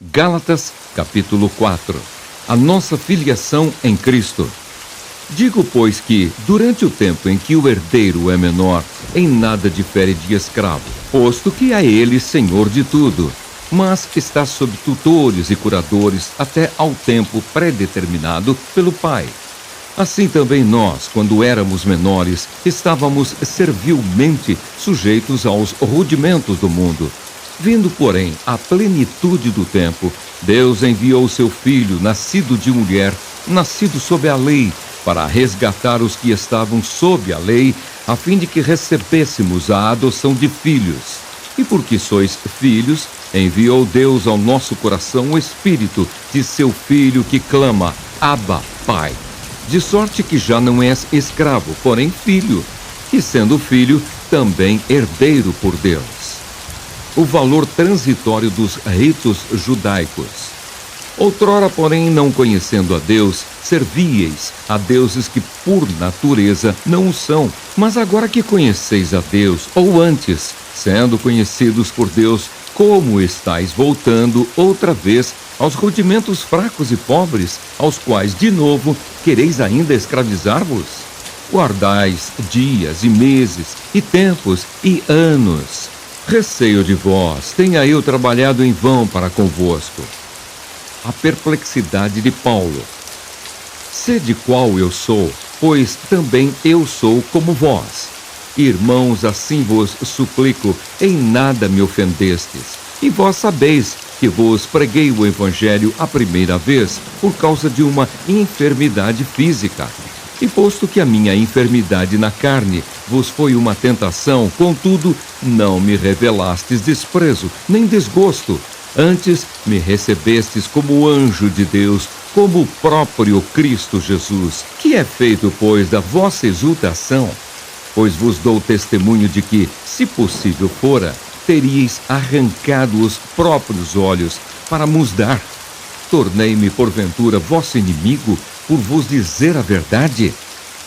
Gálatas, capítulo 4. A nossa filiação em Cristo. Digo, pois, que, durante o tempo em que o herdeiro é menor, em nada difere de escravo, posto que é ele senhor de tudo, mas está sob tutores e curadores até ao tempo predeterminado pelo Pai. Assim também nós, quando éramos menores, estávamos servilmente sujeitos aos rudimentos do mundo. Vindo, porém, à plenitude do tempo, Deus enviou seu Filho, nascido de mulher, nascido sob a lei, para resgatar os que estavam sob a lei, a fim de que recebêssemos a adoção de filhos. E porque sois filhos, enviou Deus ao nosso coração o Espírito de seu Filho que clama, Abba, Pai. De sorte que já não és escravo, porém filho, e sendo filho, também herdeiro por Deus. O valor transitório dos ritos judaicos. Outrora, porém, não conhecendo a Deus, servíeis a deuses que por natureza não o são. Mas agora que conheceis a Deus, ou antes, sendo conhecidos por Deus, como estáis voltando outra vez aos rudimentos fracos e pobres, aos quais, de novo, quereis ainda escravizar-vos? Guardais dias e meses, e tempos e anos. Receio de vós, tenha eu trabalhado em vão para convosco. A perplexidade de Paulo. Sede qual eu sou, pois também eu sou como vós. Irmãos, assim vos suplico, em nada me ofendestes. E vós sabeis que vos preguei o Evangelho a primeira vez por causa de uma enfermidade física. E posto que a minha enfermidade na carne vos foi uma tentação, contudo, não me revelastes desprezo, nem desgosto. Antes me recebestes como anjo de Deus, como o próprio Cristo Jesus, que é feito, pois, da vossa exultação. Pois vos dou testemunho de que, se possível fora, teríeis arrancado os próprios olhos para nos dar. Tornei-me, porventura, vosso inimigo, por vos dizer a verdade?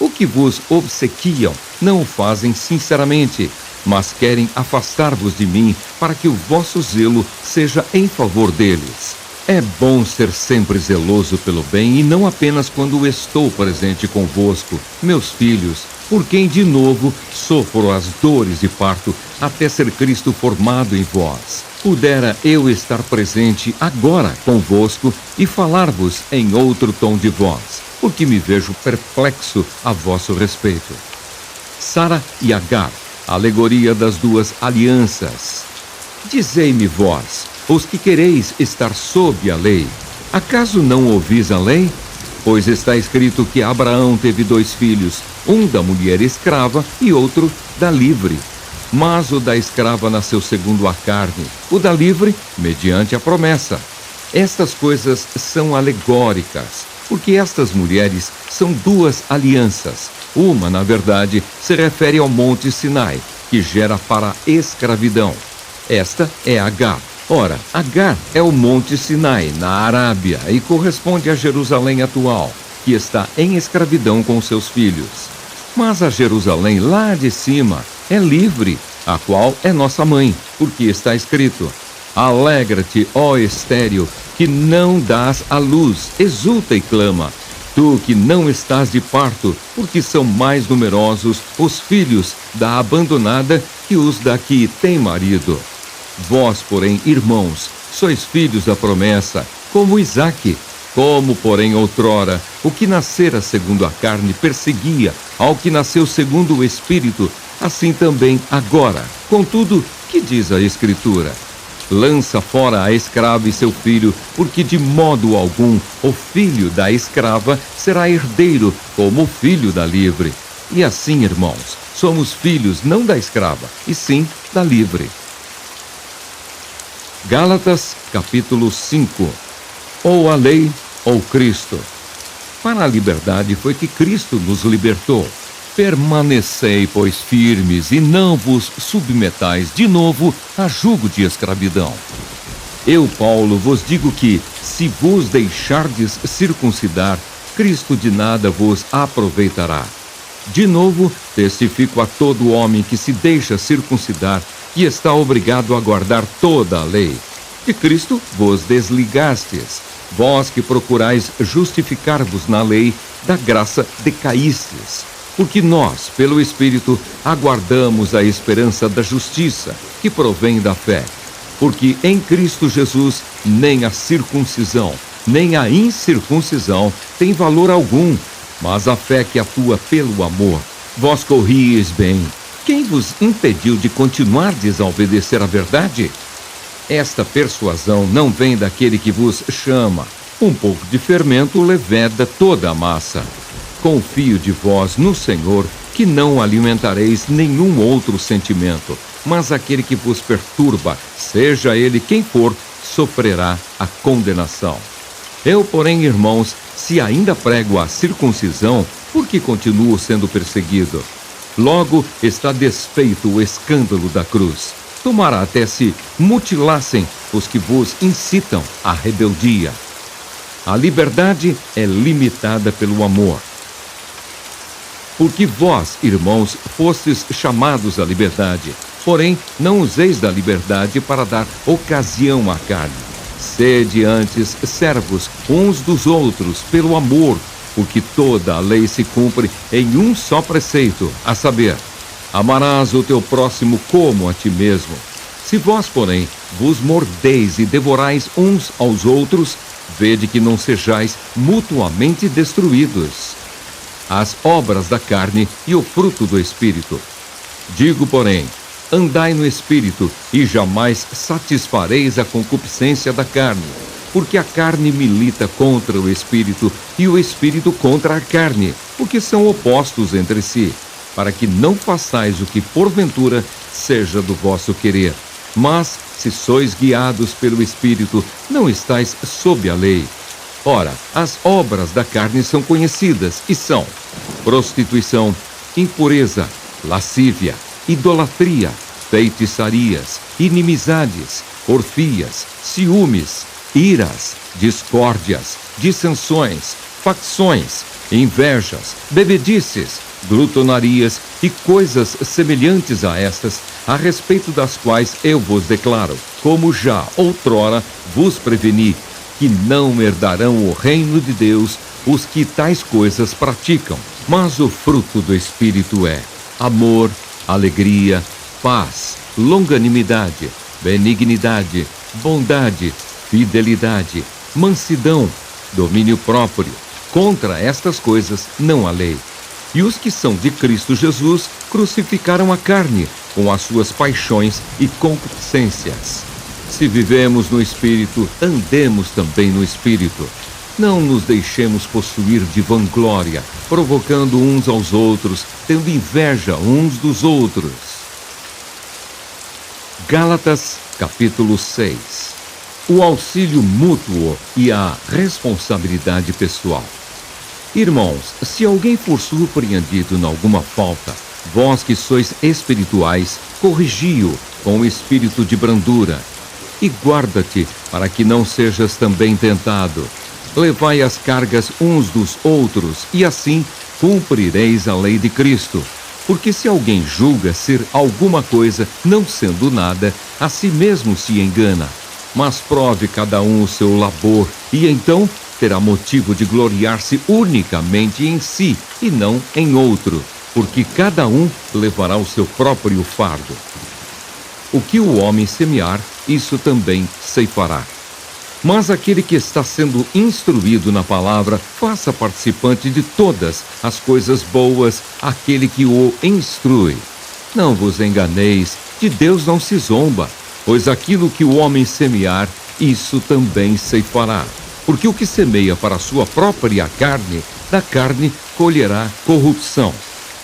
O que vos obsequiam não o fazem sinceramente, mas querem afastar-vos de mim para que o vosso zelo seja em favor deles. É bom ser sempre zeloso pelo bem e não apenas quando estou presente convosco, meus filhos, por quem de novo sofro as dores de parto até ser Cristo formado em vós. Pudera eu estar presente agora convosco e falar-vos em outro tom de voz, porque me vejo perplexo a vosso respeito. Sara e Agar, alegoria das duas alianças. Dizei-me vós, os que quereis estar sob a lei, acaso não ouvis a lei? Pois está escrito que Abraão teve 2 filhos, um da mulher escrava e outro da livre. Mas o da escrava nasceu segundo a carne, o da livre, mediante a promessa. Estas coisas são alegóricas, porque estas mulheres são 2 alianças. Uma, na verdade, se refere ao Monte Sinai, que gera para a escravidão. Esta é Agar. Ora, Agar é o Monte Sinai, na Arábia, e corresponde a Jerusalém atual, que está em escravidão com seus filhos. Mas a Jerusalém lá de cima é livre, a qual é nossa mãe, porque está escrito: Alegra-te, ó estéril, que não dás à luz, exulta e clama. Tu que não estás de parto, porque são mais numerosos os filhos da abandonada que os da que tem marido. Vós, porém, irmãos, sois filhos da promessa, como Isaque. Como, porém, outrora, o que nascera segundo a carne perseguia ao que nasceu segundo o Espírito, assim também agora. Contudo, que diz a Escritura? Lança fora a escrava e seu filho, porque de modo algum o filho da escrava será herdeiro como o filho da livre. E assim, irmãos, somos filhos não da escrava, e sim da livre. Gálatas, capítulo 5. Ou a lei, ou Cristo. Para a liberdade foi que Cristo nos libertou. Permanecei, pois, firmes, e não vos submetais de novo a jugo de escravidão. Eu, Paulo, vos digo que, se vos deixardes circuncidar, Cristo de nada vos aproveitará. De novo, testifico a todo homem que se deixa circuncidar, que está obrigado a guardar toda a lei. De Cristo vos desligastes, vós que procurais justificar-vos na lei, da graça decaístes. Porque nós, pelo Espírito, aguardamos a esperança da justiça, que provém da fé. Porque em Cristo Jesus, nem a circuncisão, nem a incircuncisão tem valor algum, mas a fé que atua pelo amor. Vós corrieis bem. Quem vos impediu de continuardes a obedecer à verdade? Esta persuasão não vem daquele que vos chama. Um pouco de fermento leveda toda a massa. Confio de vós no Senhor, que não alimentareis nenhum outro sentimento, mas aquele que vos perturba, seja ele quem for, sofrerá a condenação. Eu, porém, irmãos, se ainda prego a circuncisão, por que continuo sendo perseguido? Logo está desfeito o escândalo da cruz. Tomara até se mutilassem os que vos incitam à rebeldia. A liberdade é limitada pelo amor. Porque vós, irmãos, fostes chamados à liberdade, porém não useis da liberdade para dar ocasião à carne. Sede antes servos uns dos outros pelo amor, porque toda a lei se cumpre em um só preceito, a saber, amarás o teu próximo como a ti mesmo. Se vós, porém, vos mordeis e devorais uns aos outros, vede que não sejais mutuamente destruídos. As obras da carne e o fruto do Espírito. Digo, porém, andai no Espírito, e jamais satisfareis a concupiscência da carne, porque a carne milita contra o Espírito, e o Espírito contra a carne, porque são opostos entre si, para que não façais o que porventura seja do vosso querer. Mas, se sois guiados pelo Espírito, não estáis sob a lei. Ora, as obras da carne são conhecidas, e são prostituição, impureza, lascívia, idolatria, feitiçarias, inimizades, porfias, ciúmes, iras, discórdias, dissensões, facções, invejas, bebedices, glutonarias e coisas semelhantes a estas, a respeito das quais eu vos declaro, como já outrora vos preveni, que não herdarão o reino de Deus os que tais coisas praticam. Mas o fruto do Espírito é amor, alegria, paz, longanimidade, benignidade, bondade, fidelidade, mansidão, domínio próprio. Contra estas coisas não há lei. E os que são de Cristo Jesus crucificaram a carne com as suas paixões e concupiscências. Se vivemos no Espírito, andemos também no Espírito. Não nos deixemos possuir de vanglória, provocando uns aos outros, tendo inveja uns dos outros. Gálatas, capítulo 6. O auxílio mútuo e a responsabilidade pessoal. Irmãos, se alguém for surpreendido em alguma falta, vós que sois espirituais, corrigi-o com o espírito de brandura. E guarda-te, para que não sejas também tentado. Levai as cargas uns dos outros, e assim cumprireis a lei de Cristo. Porque se alguém julga ser alguma coisa, não sendo nada, a si mesmo se engana. Mas prove cada um o seu labor, e então terá motivo de gloriar-se unicamente em si, e não em outro, porque cada um levará o seu próprio fardo. O que o homem semear, isso também ceifará. Mas aquele que está sendo instruído na palavra, faça participante de todas as coisas boas aquele que o instrui. Não vos enganeis, de Deus não se zomba, pois aquilo que o homem semear, isso também ceifará. Porque o que semeia para a sua própria carne, da carne colherá corrupção.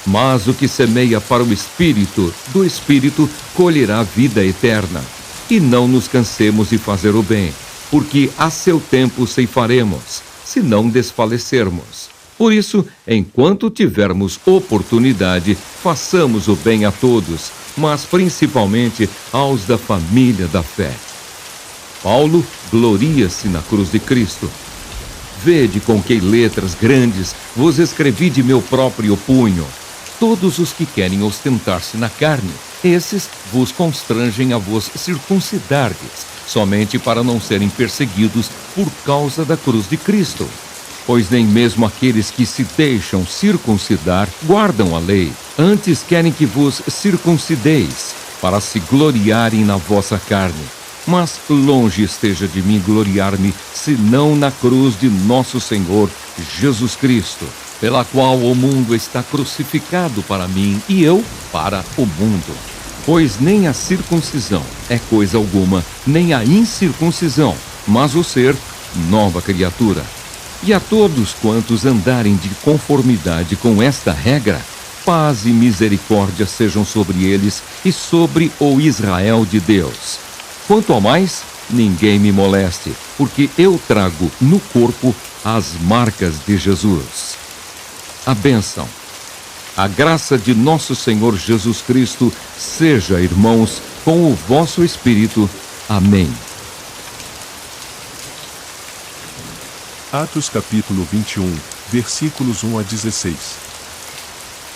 Mas o que semeia para o Espírito, do Espírito colherá vida eterna. E não nos cansemos de fazer o bem, porque a seu tempo ceifaremos, se não desfalecermos. Por isso, enquanto tivermos oportunidade, façamos o bem a todos, mas principalmente aos da família da fé. Paulo gloria-se na cruz de Cristo. Vede com que letras grandes vos escrevi de meu próprio punho. Todos os que querem ostentar-se na carne, esses vos constrangem a vos circuncidardes, somente para não serem perseguidos por causa da cruz de Cristo. Pois nem mesmo aqueles que se deixam circuncidar guardam a lei, antes querem que vos circuncideis, para se gloriarem na vossa carne. Mas longe esteja de mim gloriar-me, senão na cruz de nosso Senhor Jesus Cristo, pela qual o mundo está crucificado para mim e eu para o mundo. Pois nem a circuncisão é coisa alguma, nem a incircuncisão, mas o ser nova criatura. E a todos quantos andarem de conformidade com esta regra, paz e misericórdia sejam sobre eles e sobre o Israel de Deus. Quanto ao mais, ninguém me moleste, porque eu trago no corpo as marcas de Jesus. A bênção. A graça de nosso Senhor Jesus Cristo seja, irmãos, com o vosso espírito. Amém. Atos capítulo 21, versículos 1 a 16.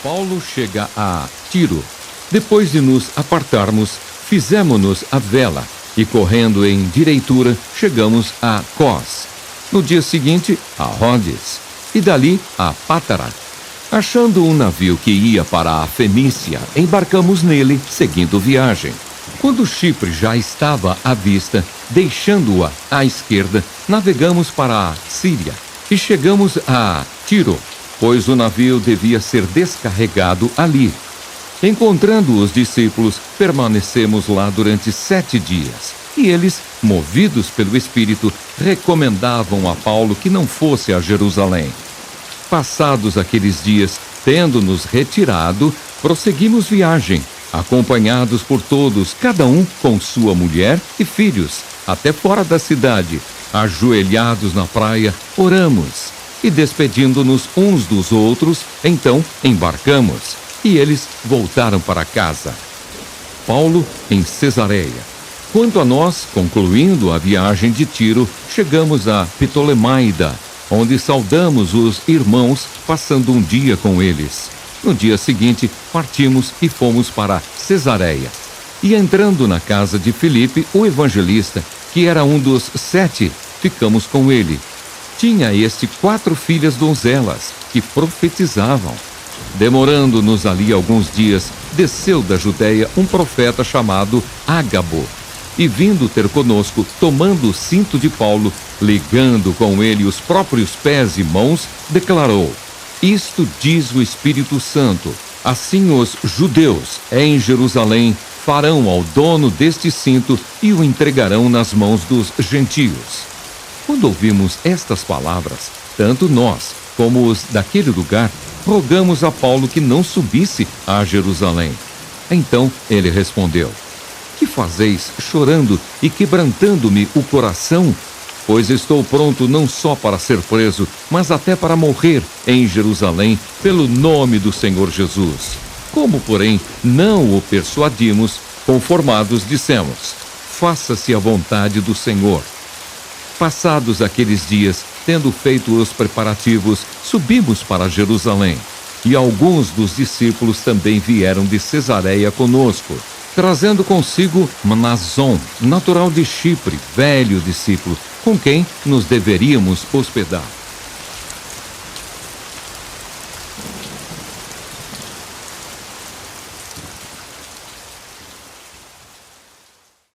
Paulo chega a Tiro. Depois de nos apartarmos, fizemo-nos a vela e, correndo em direitura, chegamos a Cós. No dia seguinte, a Rhodes, e dali a Pátara. Achando um navio que ia para a Fenícia, embarcamos nele, seguindo viagem. Quando Chipre já estava à vista, deixando-a à esquerda, navegamos para a Síria e chegamos a Tiro, pois o navio devia ser descarregado ali. Encontrando os discípulos, permanecemos lá durante 7 dias. E eles, movidos pelo Espírito, recomendavam a Paulo que não fosse a Jerusalém. Passados aqueles dias, tendo-nos retirado, prosseguimos viagem, acompanhados por todos, cada um com sua mulher e filhos, até fora da cidade. Ajoelhados na praia, oramos, e despedindo-nos uns dos outros, então embarcamos, e eles voltaram para casa. Paulo em Cesareia. Quanto a nós, concluindo a viagem de Tiro, chegamos a Ptolemaida, onde saudamos os irmãos, passando um dia com eles. No dia seguinte, partimos e fomos para Cesareia. E entrando na casa de Filipe, o evangelista, que era um dos 7, ficamos com ele. Tinha este 4 filhas donzelas, que profetizavam. Demorando-nos ali alguns dias, desceu da Judéia um profeta chamado Ágabo. E vindo ter conosco, tomando o cinto de Paulo, ligando com ele os próprios pés e mãos, declarou: Isto diz o Espírito Santo, assim os judeus em Jerusalém farão ao dono deste cinto e o entregarão nas mãos dos gentios. Quando ouvimos estas palavras, tanto nós como os daquele lugar, rogamos a Paulo que não subisse a Jerusalém. Então ele respondeu: Que fazeis chorando e quebrantando-me o coração? Pois estou pronto não só para ser preso, mas até para morrer em Jerusalém pelo nome do Senhor Jesus. Como, porém, não o persuadimos, conformados dissemos: Faça-se a vontade do Senhor. Passados aqueles dias, tendo feito os preparativos, subimos para Jerusalém. E alguns dos discípulos também vieram de Cesareia conosco, trazendo consigo Mnason, natural de Chipre, velho discípulo, com quem nos deveríamos hospedar.